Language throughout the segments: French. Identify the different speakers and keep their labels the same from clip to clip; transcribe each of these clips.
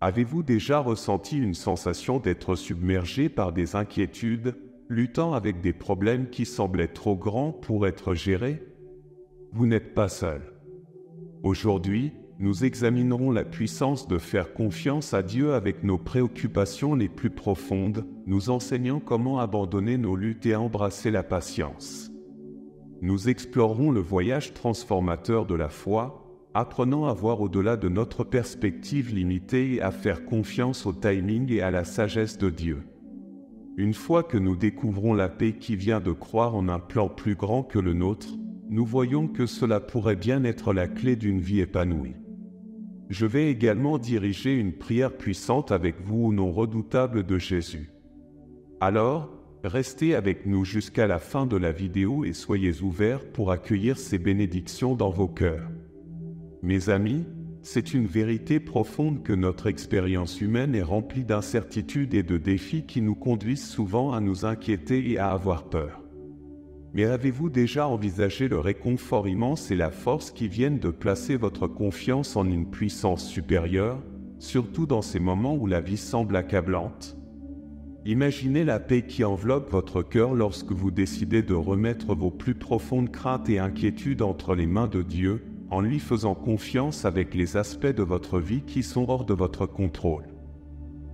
Speaker 1: Avez-vous déjà ressenti une sensation d'être submergé par des inquiétudes, luttant avec des problèmes qui semblaient trop grands pour être gérés? Vous n'êtes pas seul. Aujourd'hui, nous examinerons la puissance de faire confiance à Dieu avec nos préoccupations les plus profondes, nous enseignant comment abandonner nos luttes et embrasser la patience. Nous explorerons le voyage transformateur de la foi, apprenant à voir au-delà de notre perspective limitée et à faire confiance au timing et à la sagesse de Dieu. Une fois que nous découvrons la paix qui vient de croire en un plan plus grand que le nôtre, nous voyons que cela pourrait bien être la clé d'une vie épanouie. Je vais également diriger une prière puissante avec vous au nom redoutable de Jésus. Alors, restez avec nous jusqu'à la fin de la vidéo et soyez ouverts pour accueillir ces bénédictions dans vos cœurs. Mes amis, c'est une vérité profonde que notre expérience humaine est remplie d'incertitudes et de défis qui nous conduisent souvent à nous inquiéter et à avoir peur. Mais avez-vous déjà envisagé le réconfort immense et la force qui viennent de placer votre confiance en une puissance supérieure, surtout dans ces moments où la vie semble accablante? Imaginez la paix qui enveloppe votre cœur lorsque vous décidez de remettre vos plus profondes craintes et inquiétudes entre les mains de Dieu, en lui faisant confiance avec les aspects de votre vie qui sont hors de votre contrôle.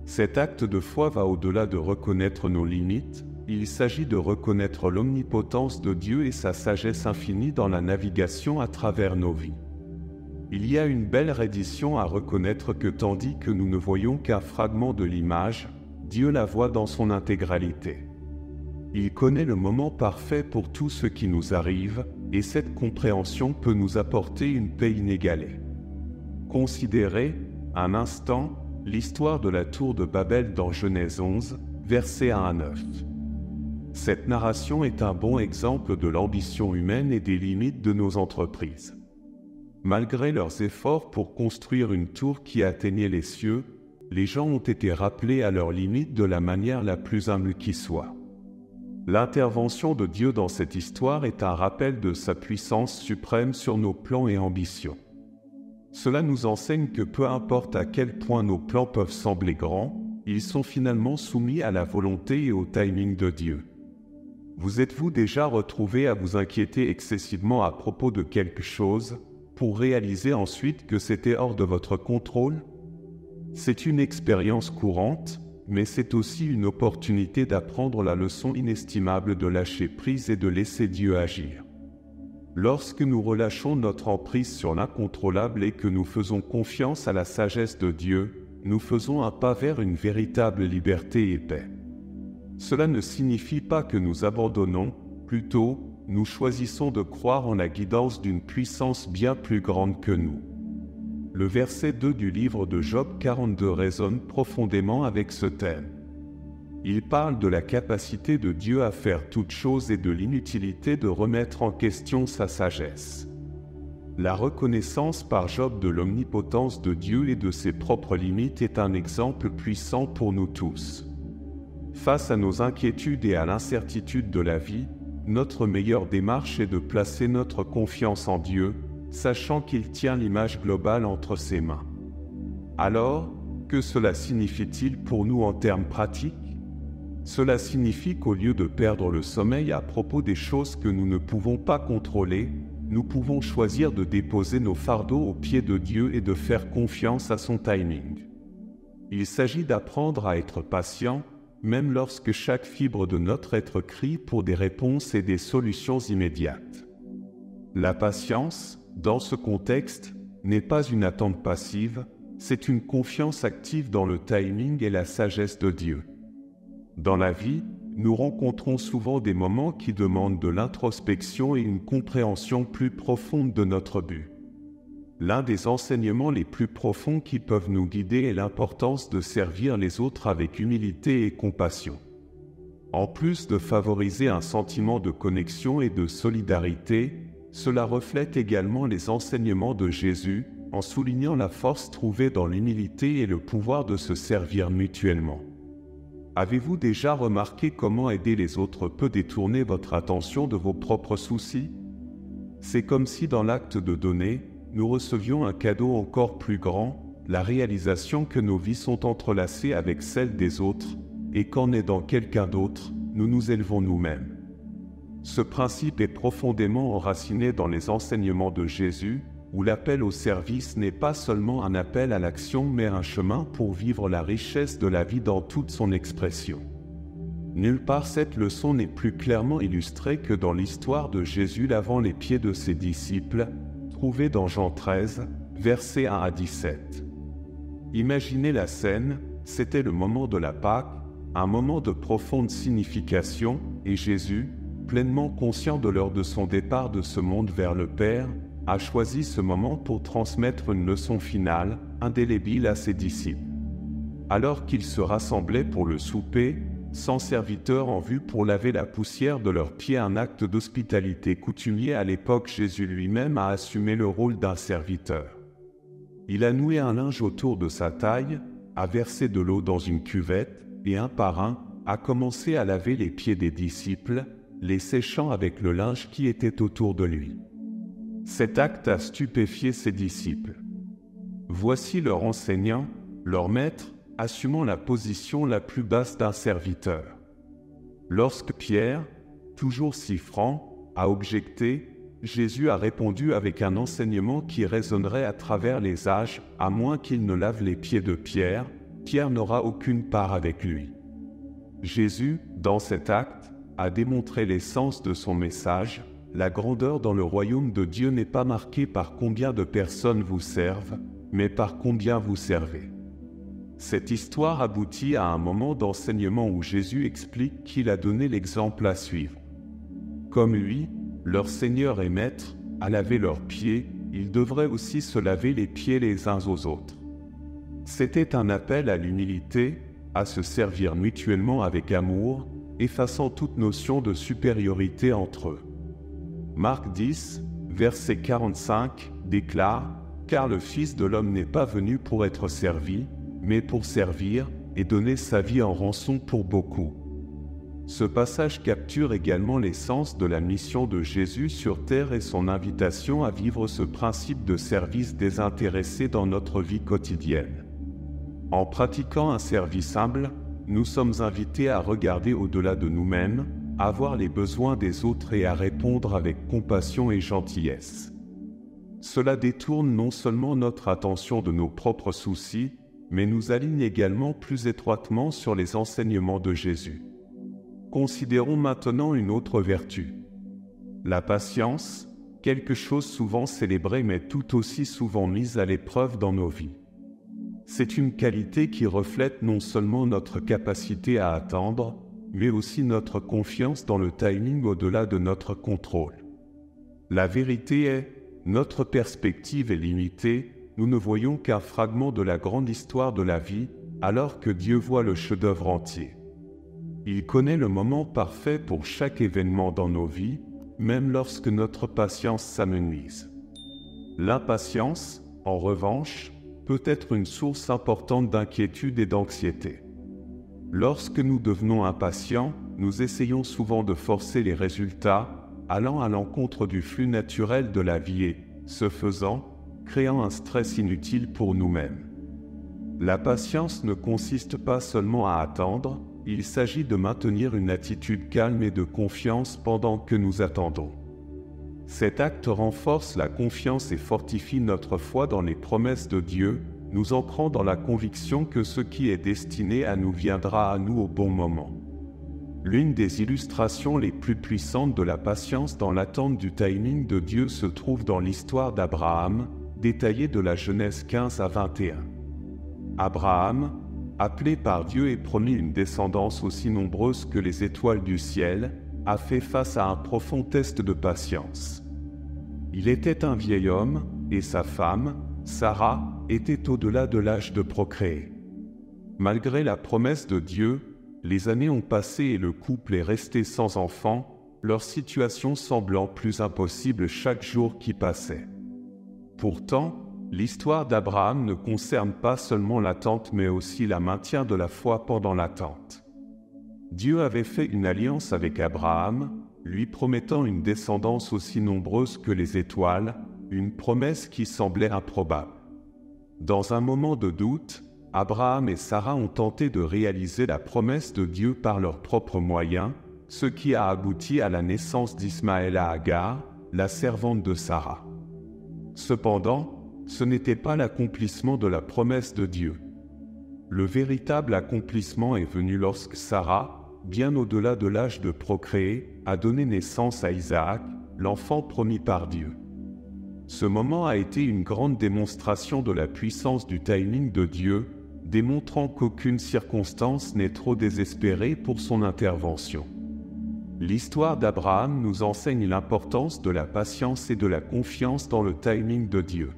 Speaker 1: Cet acte de foi va au-delà de reconnaître nos limites. Il s'agit de reconnaître l'omnipotence de Dieu et sa sagesse infinie dans la navigation à travers nos vies. Il y a une belle reddition à reconnaître que tandis que nous ne voyons qu'un fragment de l'image, Dieu la voit dans son intégralité. Il connaît le moment parfait pour tout ce qui nous arrive, et cette compréhension peut nous apporter une paix inégalée. Considérez, un instant, l'histoire de la tour de Babel dans Genèse 11, versets 1 à 9. Cette narration est un bon exemple de l'ambition humaine et des limites de nos entreprises. Malgré leurs efforts pour construire une tour qui atteignait les cieux, les gens ont été rappelés à leurs limites de la manière la plus humble qui soit. L'intervention de Dieu dans cette histoire est un rappel de sa puissance suprême sur nos plans et ambitions. Cela nous enseigne que peu importe à quel point nos plans peuvent sembler grands, ils sont finalement soumis à la volonté et au timing de Dieu. Vous êtes-vous déjà retrouvé à vous inquiéter excessivement à propos de quelque chose, pour réaliser ensuite que c'était hors de votre contrôle? C'est une expérience courante, mais c'est aussi une opportunité d'apprendre la leçon inestimable de lâcher prise et de laisser Dieu agir. Lorsque nous relâchons notre emprise sur l'incontrôlable et que nous faisons confiance à la sagesse de Dieu, nous faisons un pas vers une véritable liberté et paix. Cela ne signifie pas que nous abandonnons, plutôt, nous choisissons de croire en la guidance d'une puissance bien plus grande que nous. Le verset 2 du livre de Job 42 résonne profondément avec ce thème. Il parle de la capacité de Dieu à faire toutes choses et de l'inutilité de remettre en question sa sagesse. La reconnaissance par Job de l'omnipotence de Dieu et de ses propres limites est un exemple puissant pour nous tous. Face à nos inquiétudes et à l'incertitude de la vie, notre meilleure démarche est de placer notre confiance en Dieu, sachant qu'il tient l'image globale entre ses mains. Alors, que cela signifie-t-il pour nous en termes pratiques? Cela signifie qu'au lieu de perdre le sommeil à propos des choses que nous ne pouvons pas contrôler, nous pouvons choisir de déposer nos fardeaux aux pieds de Dieu et de faire confiance à son timing. Il s'agit d'apprendre à être patient, même lorsque chaque fibre de notre être crie pour des réponses et des solutions immédiates. La patience, dans ce contexte, n'est pas une attente passive, c'est une confiance active dans le timing et la sagesse de Dieu. Dans la vie, nous rencontrons souvent des moments qui demandent de l'introspection et une compréhension plus profonde de notre but. L'un des enseignements les plus profonds qui peuvent nous guider est l'importance de servir les autres avec humilité et compassion. En plus de favoriser un sentiment de connexion et de solidarité, cela reflète également les enseignements de Jésus, en soulignant la force trouvée dans l'humilité et le pouvoir de se servir mutuellement. Avez-vous déjà remarqué comment aider les autres peut détourner votre attention de vos propres soucis? C'est comme si dans l'acte de donner, nous recevions un cadeau encore plus grand, la réalisation que nos vies sont entrelacées avec celles des autres, et qu'en aidant quelqu'un d'autre, nous nous élevons nous-mêmes. Ce principe est profondément enraciné dans les enseignements de Jésus, où l'appel au service n'est pas seulement un appel à l'action, mais un chemin pour vivre la richesse de la vie dans toute son expression. Nulle part cette leçon n'est plus clairement illustrée que dans l'histoire de Jésus lavant les pieds de ses disciples, trouvée dans Jean 13, versets 1 à 17. Imaginez la scène, c'était le moment de la Pâque, un moment de profonde signification, et Jésus, pleinement conscient de l'heure de son départ de ce monde vers le Père, a choisi ce moment pour transmettre une leçon finale, indélébile à ses disciples. Alors qu'ils se rassemblaient pour le souper, 100 serviteurs en vue pour laver la poussière de leurs pieds, un acte d'hospitalité coutumier à l'époque, Jésus lui-même a assumé le rôle d'un serviteur. Il a noué un linge autour de sa taille, a versé de l'eau dans une cuvette, et un par un, a commencé à laver les pieds des disciples, les séchant avec le linge qui était autour de lui. Cet acte a stupéfié ses disciples. Voici leur enseignant, leur maître, assumant la position la plus basse d'un serviteur. Lorsque Pierre, toujours si franc, a objecté, Jésus a répondu avec un enseignement qui résonnerait à travers les âges, à moins qu'il ne lave les pieds de Pierre, Pierre n'aura aucune part avec lui. Jésus, dans cet acte, a démontré l'essence de son message. La grandeur dans le royaume de Dieu n'est pas marquée par combien de personnes vous servent, mais par combien vous servez. Cette histoire aboutit à un moment d'enseignement où Jésus explique qu'il a donné l'exemple à suivre. Comme lui, leur Seigneur et Maître, a lavé leurs pieds, ils devraient aussi se laver les pieds les uns aux autres. C'était un appel à l'humilité, à se servir mutuellement avec amour, effaçant toute notion de supériorité entre eux. Marc 10, verset 45, déclare « Car le Fils de l'homme n'est pas venu pour être servi, mais pour servir et donner sa vie en rançon pour beaucoup. » Ce passage capture également l'essence de la mission de Jésus sur terre et son invitation à vivre ce principe de service désintéressé dans notre vie quotidienne. En pratiquant un service humble, nous sommes invités à regarder au-delà de nous-mêmes, à voir les besoins des autres et à répondre avec compassion et gentillesse. Cela détourne non seulement notre attention de nos propres soucis, mais nous aligne également plus étroitement sur les enseignements de Jésus. Considérons maintenant une autre vertu. La patience, quelque chose souvent célébré mais tout aussi souvent mise à l'épreuve dans nos vies. C'est une qualité qui reflète non seulement notre capacité à attendre, mais aussi notre confiance dans le timing au-delà de notre contrôle. La vérité est, notre perspective est limitée, nous ne voyons qu'un fragment de la grande histoire de la vie, alors que Dieu voit le chef-d'œuvre entier. Il connaît le moment parfait pour chaque événement dans nos vies, même lorsque notre patience s'amenuise. L'impatience, en revanche, peut être une source importante d'inquiétude et d'anxiété. Lorsque nous devenons impatients, nous essayons souvent de forcer les résultats, allant à l'encontre du flux naturel de la vie et, ce faisant, créant un stress inutile pour nous-mêmes. La patience ne consiste pas seulement à attendre, il s'agit de maintenir une attitude calme et de confiance pendant que nous attendons. Cet acte renforce la confiance et fortifie notre foi dans les promesses de Dieu, nous ancrant dans la conviction que ce qui est destiné à nous viendra à nous au bon moment. L'une des illustrations les plus puissantes de la patience dans l'attente du timing de Dieu se trouve dans l'histoire d'Abraham, détaillée de la Genèse 15 à 21. Abraham, appelé par Dieu et promis une descendance aussi nombreuse que les étoiles du ciel, a fait face à un profond test de patience. Il était un vieil homme, et sa femme, Sarah, était au-delà de l'âge de procréer. Malgré la promesse de Dieu, les années ont passé et le couple est resté sans enfant, leur situation semblant plus impossible chaque jour qui passait. Pourtant, l'histoire d'Abraham ne concerne pas seulement l'attente mais aussi le maintien de la foi pendant l'attente. Dieu avait fait une alliance avec Abraham, lui promettant une descendance aussi nombreuse que les étoiles, une promesse qui semblait improbable. Dans un moment de doute, Abraham et Sarah ont tenté de réaliser la promesse de Dieu par leurs propres moyens, ce qui a abouti à la naissance d'Ismaël à Agar, la servante de Sarah. Cependant, ce n'était pas l'accomplissement de la promesse de Dieu. Le véritable accomplissement est venu lorsque Sarah, bien au-delà de l'âge de procréer, a donné naissance à Isaac, l'enfant promis par Dieu. Ce moment a été une grande démonstration de la puissance du timing de Dieu, démontrant qu'aucune circonstance n'est trop désespérée pour son intervention. L'histoire d'Abraham nous enseigne l'importance de la patience et de la confiance dans le timing de Dieu.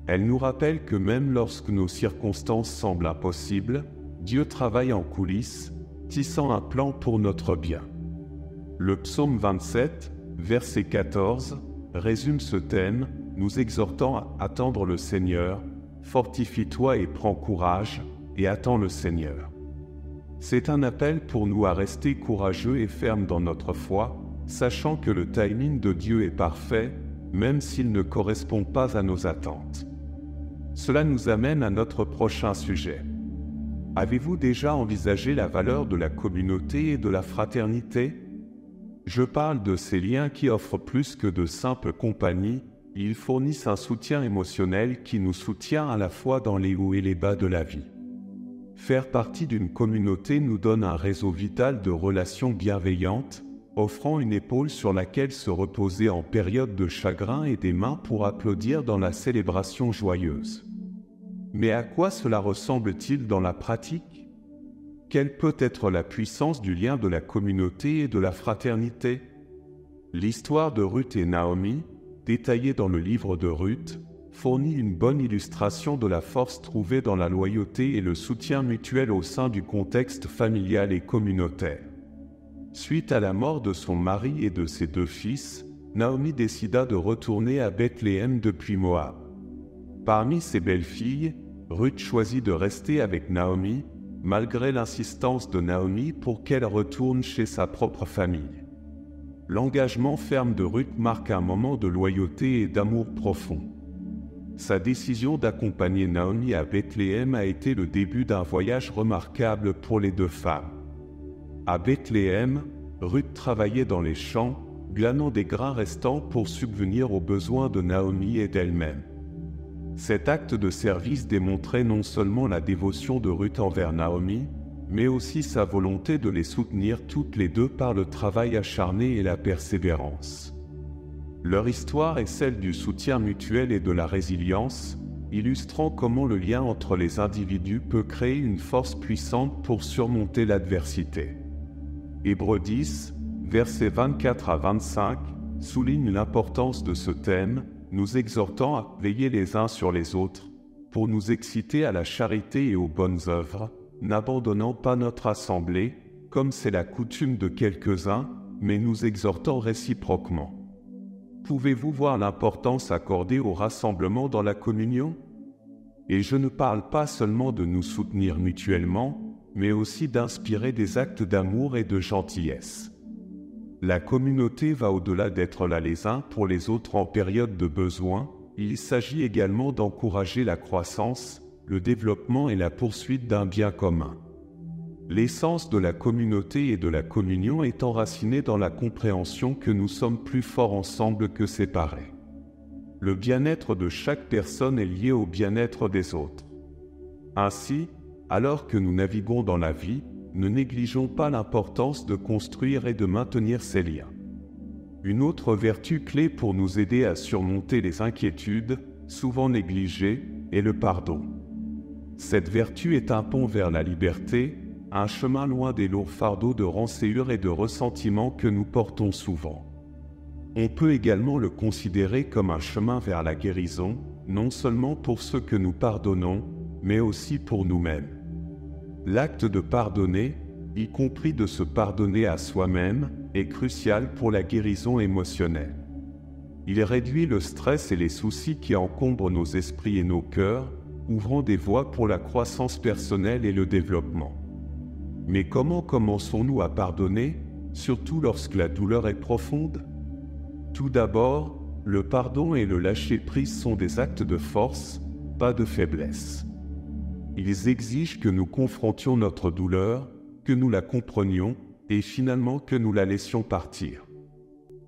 Speaker 1: Elle nous rappelle que même lorsque nos circonstances semblent impossibles, Dieu travaille en coulisses, tissant un plan pour notre bien. Le psaume 27, verset 14, résume ce thème, nous exhortant à attendre le Seigneur. Fortifie-toi et prends courage, et attends le Seigneur. C'est un appel pour nous à rester courageux et fermes dans notre foi, sachant que le timing de Dieu est parfait, même s'il ne correspond pas à nos attentes. Cela nous amène à notre prochain sujet. Avez-vous déjà envisagé la valeur de la communauté et de la fraternité? Je parle de ces liens qui offrent plus que de simples compagnies, ils fournissent un soutien émotionnel qui nous soutient à la fois dans les hauts et les bas de la vie. Faire partie d'une communauté nous donne un réseau vital de relations bienveillantes, offrant une épaule sur laquelle se reposer en période de chagrin et des mains pour applaudir dans la célébration joyeuse. Mais à quoi cela ressemble-t-il dans la pratique? Quelle peut être la puissance du lien de la communauté et de la fraternité? L'histoire de Ruth et Naomi, détaillée dans le livre de Ruth, fournit une bonne illustration de la force trouvée dans la loyauté et le soutien mutuel au sein du contexte familial et communautaire. Suite à la mort de son mari et de ses 2 fils, Naomi décida de retourner à Bethléem depuis Moab. Parmi ses belles-filles, Ruth choisit de rester avec Naomi, malgré l'insistance de Naomi pour qu'elle retourne chez sa propre famille. L'engagement ferme de Ruth marque un moment de loyauté et d'amour profond. Sa décision d'accompagner Naomi à Bethléem a été le début d'un voyage remarquable pour les 2 femmes. À Bethléem, Ruth travaillait dans les champs, glanant des grains restants pour subvenir aux besoins de Naomi et d'elle-même. Cet acte de service démontrait non seulement la dévotion de Ruth envers Naomi, mais aussi sa volonté de les soutenir toutes les 2 par le travail acharné et la persévérance. Leur histoire est celle du soutien mutuel et de la résilience, illustrant comment le lien entre les individus peut créer une force puissante pour surmonter l'adversité. Hébreux 10, versets 24 à 25, souligne l'importance de ce thème, nous exhortant à veiller les uns sur les autres, pour nous exciter à la charité et aux bonnes œuvres, n'abandonnant pas notre assemblée, comme c'est la coutume de quelques-uns, mais nous exhortant réciproquement. Pouvez-vous voir l'importance accordée au rassemblement dans la communion? Et je ne parle pas seulement de nous soutenir mutuellement, mais aussi d'inspirer des actes d'amour et de gentillesse. La communauté va au-delà d'être là les uns pour les autres en période de besoin, il s'agit également d'encourager la croissance, le développement et la poursuite d'un bien commun. L'essence de la communauté et de la communion est enracinée dans la compréhension que nous sommes plus forts ensemble que séparés. Le bien-être de chaque personne est lié au bien-être des autres. Ainsi, alors que nous naviguons dans la vie, ne négligeons pas l'importance de construire et de maintenir ces liens. Une autre vertu clé pour nous aider à surmonter les inquiétudes, souvent négligées, est le pardon. Cette vertu est un pont vers la liberté, un chemin loin des lourds fardeaux de rancœur et de ressentiment que nous portons souvent. On peut également le considérer comme un chemin vers la guérison, non seulement pour ceux que nous pardonnons, mais aussi pour nous-mêmes. L'acte de pardonner, y compris de se pardonner à soi-même, est crucial pour la guérison émotionnelle. Il réduit le stress et les soucis qui encombrent nos esprits et nos cœurs, ouvrant des voies pour la croissance personnelle et le développement. Mais comment commençons-nous à pardonner, surtout lorsque la douleur est profonde? Tout d'abord, le pardon et le lâcher-prise sont des actes de force, pas de faiblesse. Ils exigent que nous confrontions notre douleur, que nous la comprenions et finalement que nous la laissions partir.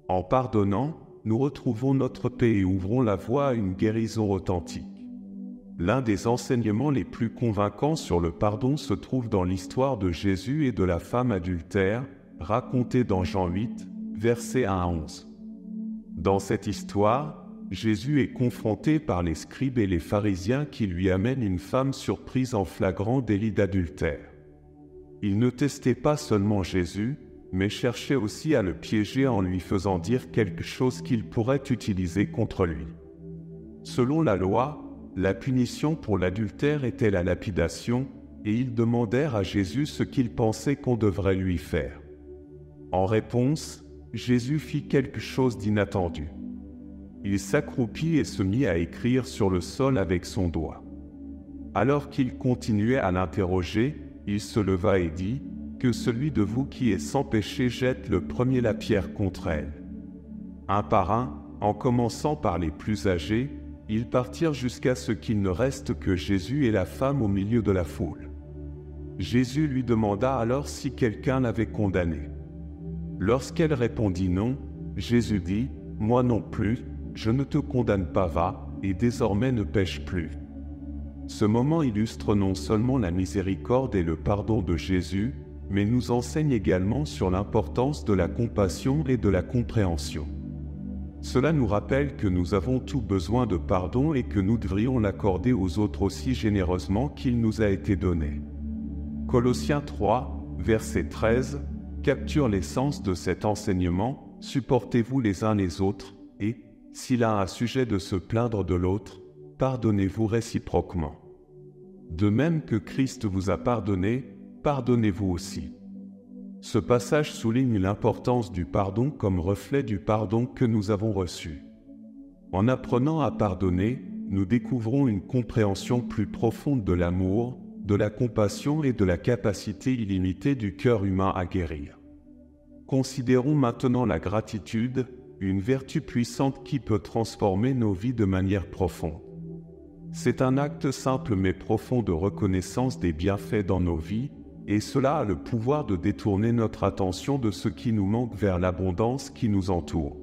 Speaker 1: En pardonnant, nous retrouvons notre paix et ouvrons la voie à une guérison authentique. L'un des enseignements les plus convaincants sur le pardon se trouve dans l'histoire de Jésus et de la femme adultère, racontée dans Jean 8, versets 1 à 11. Dans cette histoire, Jésus est confronté par les scribes et les pharisiens qui lui amènent une femme surprise en flagrant délit d'adultère. Ils ne testaient pas seulement Jésus, mais cherchaient aussi à le piéger en lui faisant dire quelque chose qu'il pourrait utiliser contre lui. Selon la loi, la punition pour l'adultère était la lapidation, et ils demandèrent à Jésus ce qu'il pensait qu'on devrait lui faire. En réponse, Jésus fit quelque chose d'inattendu. Il s'accroupit et se mit à écrire sur le sol avec son doigt. Alors qu'il continuait à l'interroger, il se leva et dit : « Que celui de vous qui est sans péché jette le premier la pierre contre elle. » Un par un, en commençant par les plus âgés, ils partirent jusqu'à ce qu'il ne reste que Jésus et la femme au milieu de la foule. Jésus lui demanda alors si quelqu'un l'avait condamnée. Lorsqu'elle répondit non, Jésus dit : « Moi non plus, je ne te condamne pas, va, et désormais ne pêche plus. » Ce moment illustre non seulement la miséricorde et le pardon de Jésus, mais nous enseigne également sur l'importance de la compassion et de la compréhension. Cela nous rappelle que nous avons tout besoin de pardon et que nous devrions l'accorder aux autres aussi généreusement qu'il nous a été donné. Colossiens 3, verset 13, capture l'essence de cet enseignement : supportez-vous les uns les autres, et, si l'un a sujet de se plaindre de l'autre, pardonnez-vous réciproquement. De même que Christ vous a pardonné, pardonnez-vous aussi. Ce passage souligne l'importance du pardon comme reflet du pardon que nous avons reçu. En apprenant à pardonner, nous découvrons une compréhension plus profonde de l'amour, de la compassion et de la capacité illimitée du cœur humain à guérir. Considérons maintenant la gratitude, une vertu puissante qui peut transformer nos vies de manière profonde. C'est un acte simple mais profond de reconnaissance des bienfaits dans nos vies, et cela a le pouvoir de détourner notre attention de ce qui nous manque vers l'abondance qui nous entoure.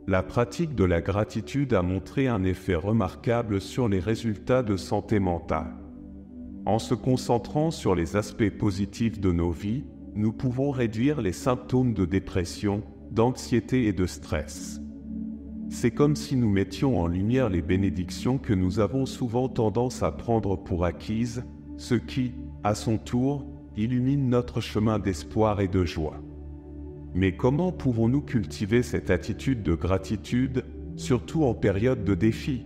Speaker 1: La pratique de la gratitude a montré un effet remarquable sur les résultats de santé mentale. En se concentrant sur les aspects positifs de nos vies, nous pouvons réduire les symptômes de dépression, d'anxiété et de stress. C'est comme si nous mettions en lumière les bénédictions que nous avons souvent tendance à prendre pour acquises, ce qui, à son tour, illumine notre chemin d'espoir et de joie. Mais comment pouvons-nous cultiver cette attitude de gratitude, surtout en période de défi ?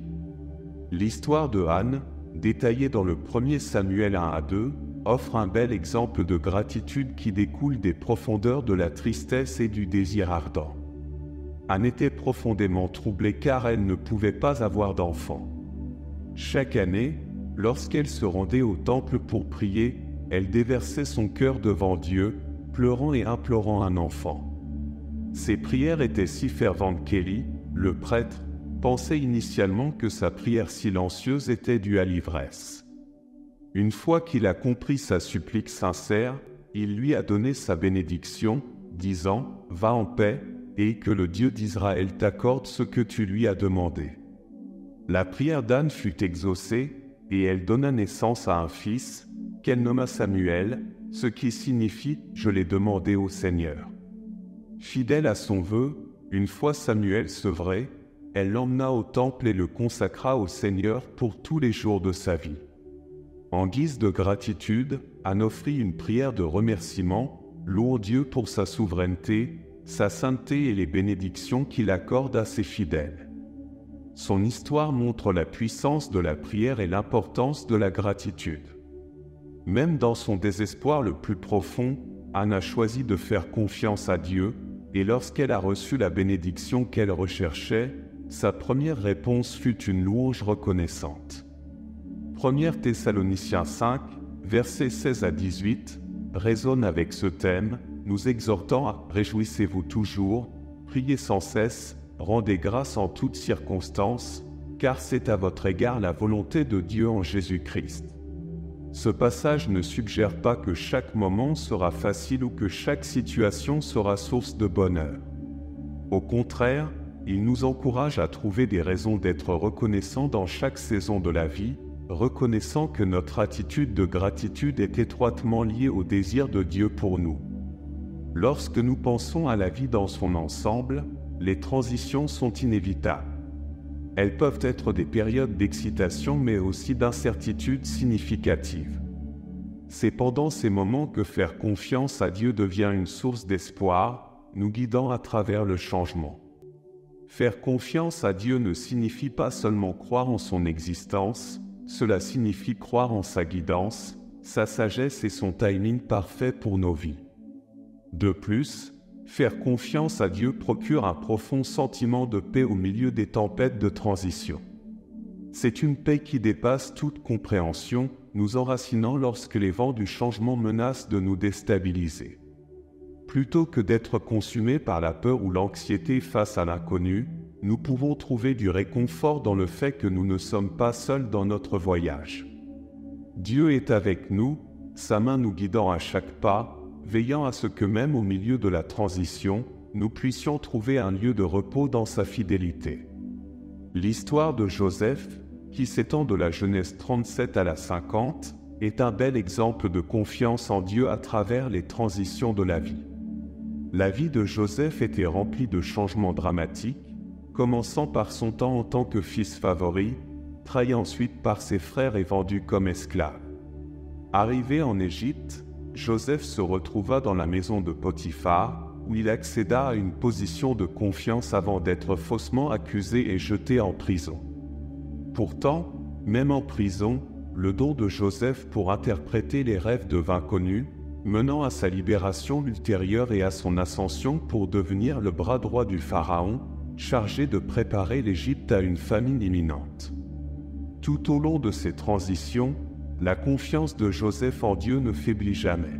Speaker 1: L'histoire de Anne, détaillée dans le 1er Samuel 1 à 2, offre un bel exemple de gratitude qui découle des profondeurs de la tristesse et du désir ardent. Anne était profondément troublée car elle ne pouvait pas avoir d'enfant. Chaque année, lorsqu'elle se rendait au temple pour prier, elle déversait son cœur devant Dieu, pleurant et implorant un enfant. Ses prières étaient si ferventes qu'Élie, le prêtre, pensait initialement que sa prière silencieuse était due à l'ivresse. Une fois qu'il a compris sa supplique sincère, il lui a donné sa bénédiction, disant « Va en paix, et que le Dieu d'Israël t'accorde ce que tu lui as demandé. » La prière d'Anne fut exaucée, et elle donna naissance à un fils, qu'elle nomma Samuel, ce qui signifie « Je l'ai demandé au Seigneur ». Fidèle à son vœu, une fois Samuel sevré, elle l'emmena au temple et le consacra au Seigneur pour tous les jours de sa vie. En guise de gratitude, Anne offrit une prière de remerciement, louant Dieu pour sa souveraineté, sa sainteté et les bénédictions qu'il accorde à ses fidèles. Son histoire montre la puissance de la prière et l'importance de la gratitude. Même dans son désespoir le plus profond, Anne a choisi de faire confiance à Dieu, et lorsqu'elle a reçu la bénédiction qu'elle recherchait, sa première réponse fut une louange reconnaissante. 1 Thessaloniciens 5, versets 16 à 18, résonne avec ce thème, nous exhortant à « Réjouissez-vous toujours, priez sans cesse, rendez grâce en toutes circonstances, car c'est à votre égard la volonté de Dieu en Jésus-Christ. Ce passage ne suggère pas que chaque moment sera facile ou que chaque situation sera source de bonheur. Au contraire, il nous encourage à trouver des raisons d'être reconnaissants dans chaque saison de la vie, reconnaissant que notre attitude de gratitude est étroitement liée au désir de Dieu pour nous. Lorsque nous pensons à la vie dans son ensemble, les transitions sont inévitables. Elles peuvent être des périodes d'excitation mais aussi d'incertitude significative. C'est pendant ces moments que faire confiance à Dieu devient une source d'espoir, nous guidant à travers le changement. Faire confiance à Dieu ne signifie pas seulement croire en son existence, cela signifie croire en sa guidance, sa sagesse et son timing parfait pour nos vies. De plus, faire confiance à Dieu procure un profond sentiment de paix au milieu des tempêtes de transition. C'est une paix qui dépasse toute compréhension, nous enracinant lorsque les vents du changement menacent de nous déstabiliser. Plutôt que d'être consumés par la peur ou l'anxiété face à l'inconnu, nous pouvons trouver du réconfort dans le fait que nous ne sommes pas seuls dans notre voyage. Dieu est avec nous, sa main nous guidant à chaque pas, veillant à ce que même au milieu de la transition, nous puissions trouver un lieu de repos dans sa fidélité. L'histoire de Joseph, qui s'étend de la Genèse 37 à la 50, est un bel exemple de confiance en Dieu à travers les transitions de la vie. La vie de Joseph était remplie de changements dramatiques, commençant par son temps en tant que fils favori, trahi ensuite par ses frères et vendu comme esclave. Arrivé en Égypte, Joseph se retrouva dans la maison de Potiphar, où il accéda à une position de confiance avant d'être faussement accusé et jeté en prison. Pourtant, même en prison, le don de Joseph pour interpréter les rêves devint connu, menant à sa libération ultérieure et à son ascension pour devenir le bras droit du Pharaon, chargé de préparer l'Égypte à une famine imminente. Tout au long de ces transitions, la confiance de Joseph en Dieu ne faiblit jamais.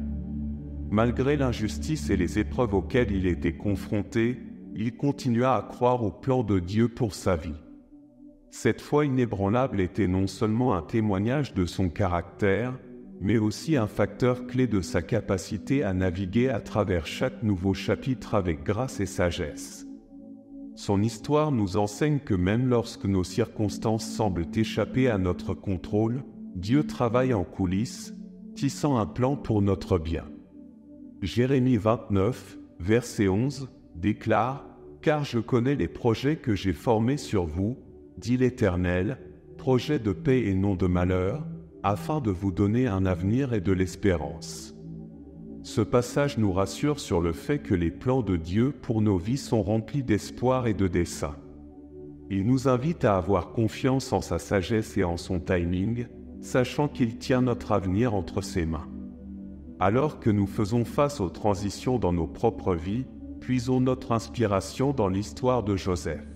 Speaker 1: Malgré l'injustice et les épreuves auxquelles il était confronté, il continua à croire au plan de Dieu pour sa vie. Cette foi inébranlable était non seulement un témoignage de son caractère, mais aussi un facteur clé de sa capacité à naviguer à travers chaque nouveau chapitre avec grâce et sagesse. Son histoire nous enseigne que même lorsque nos circonstances semblent échapper à notre contrôle, Dieu travaille en coulisses, tissant un plan pour notre bien. Jérémie 29, verset 11, déclare « Car je connais les projets que j'ai formés sur vous, dit l'Éternel, projets de paix et non de malheur, afin de vous donner un avenir et de l'espérance. » Ce passage nous rassure sur le fait que les plans de Dieu pour nos vies sont remplis d'espoir et de dessein. Il nous invite à avoir confiance en sa sagesse et en son timing, sachant qu'il tient notre avenir entre ses mains. Alors que nous faisons face aux transitions dans nos propres vies, puisons notre inspiration dans l'histoire de Joseph.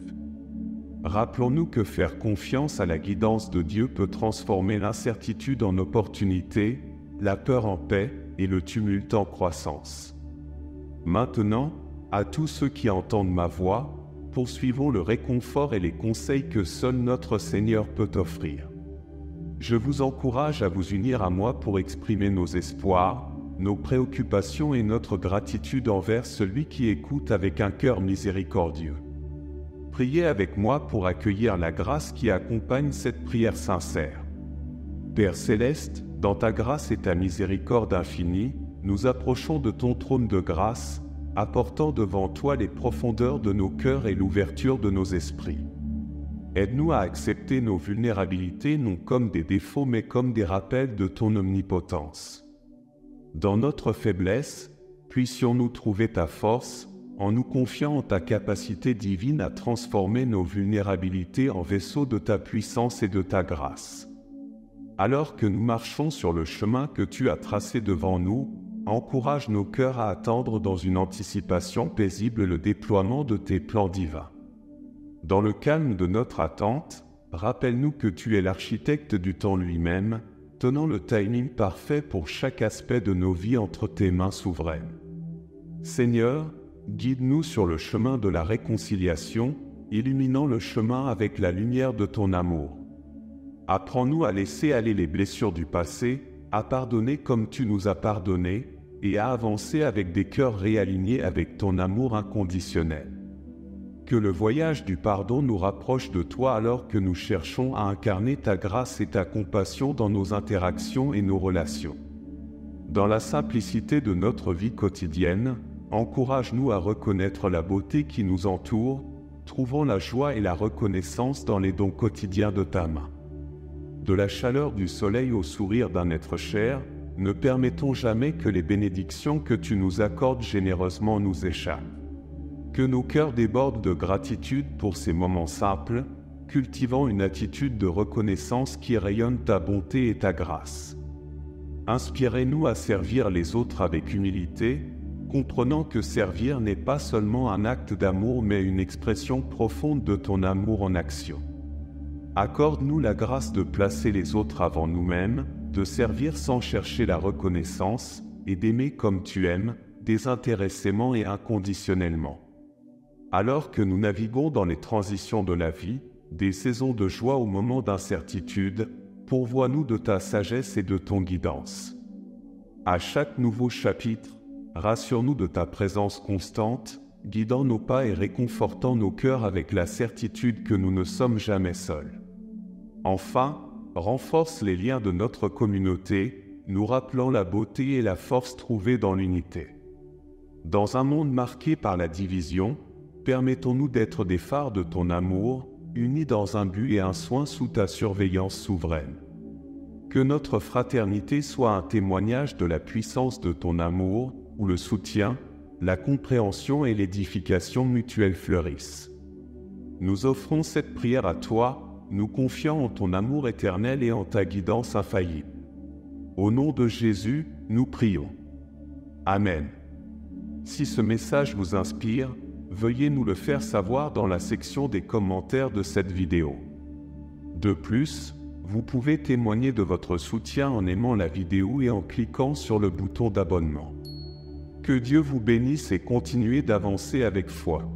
Speaker 1: Rappelons-nous que faire confiance à la guidance de Dieu peut transformer l'incertitude en opportunité, la peur en paix et le tumulte en croissance. Maintenant, à tous ceux qui entendent ma voix, poursuivons le réconfort et les conseils que seul notre Seigneur peut offrir. Je vous encourage à vous unir à moi pour exprimer nos espoirs, nos préoccupations et notre gratitude envers celui qui écoute avec un cœur miséricordieux. Priez avec moi pour accueillir la grâce qui accompagne cette prière sincère. Père Céleste, dans ta grâce et ta miséricorde infinie, nous approchons de ton trône de grâce, apportant devant toi les profondeurs de nos cœurs et l'ouverture de nos esprits. Aide-nous à accepter nos vulnérabilités non comme des défauts mais comme des rappels de ton omnipotence. Dans notre faiblesse, puissions-nous trouver ta force, en nous confiant en ta capacité divine à transformer nos vulnérabilités en vaisseaux de ta puissance et de ta grâce. Alors que nous marchons sur le chemin que tu as tracé devant nous, encourage nos cœurs à attendre dans une anticipation paisible le déploiement de tes plans divins. Dans le calme de notre attente, rappelle-nous que tu es l'architecte du temps lui-même, tenant le timing parfait pour chaque aspect de nos vies entre tes mains souveraines. Seigneur, guide-nous sur le chemin de la réconciliation, illuminant le chemin avec la lumière de ton amour. Apprends-nous à laisser aller les blessures du passé, à pardonner comme tu nous as pardonné, et à avancer avec des cœurs réalignés avec ton amour inconditionnel. Que le voyage du pardon nous rapproche de toi alors que nous cherchons à incarner ta grâce et ta compassion dans nos interactions et nos relations. Dans la simplicité de notre vie quotidienne, encourage-nous à reconnaître la beauté qui nous entoure, trouvant la joie et la reconnaissance dans les dons quotidiens de ta main. De la chaleur du soleil au sourire d'un être cher, ne permettons jamais que les bénédictions que tu nous accordes généreusement nous échappent. Que nos cœurs débordent de gratitude pour ces moments simples, cultivant une attitude de reconnaissance qui rayonne ta bonté et ta grâce. Inspirez-nous à servir les autres avec humilité, comprenant que servir n'est pas seulement un acte d'amour mais une expression profonde de ton amour en action. Accorde-nous la grâce de placer les autres avant nous-mêmes, de servir sans chercher la reconnaissance, et d'aimer comme tu aimes, désintéressément et inconditionnellement. Alors que nous naviguons dans les transitions de la vie, des saisons de joie aux moments d'incertitude, pourvois-nous de ta sagesse et de ton guidance. À chaque nouveau chapitre, rassure-nous de ta présence constante, guidant nos pas et réconfortant nos cœurs avec la certitude que nous ne sommes jamais seuls. Enfin, renforce les liens de notre communauté, nous rappelant la beauté et la force trouvées dans l'unité. Dans un monde marqué par la division, permettons-nous d'être des phares de ton amour, unis dans un but et un soin sous ta surveillance souveraine. Que notre fraternité soit un témoignage de la puissance de ton amour, où le soutien, la compréhension et l'édification mutuelle fleurissent. Nous offrons cette prière à toi, nous confiant en ton amour éternel et en ta guidance infaillible. Au nom de Jésus, nous prions. Amen. Si ce message vous inspire, veuillez nous le faire savoir dans la section des commentaires de cette vidéo. De plus, vous pouvez témoigner de votre soutien en aimant la vidéo et en cliquant sur le bouton d'abonnement. Que Dieu vous bénisse et continuez d'avancer avec foi.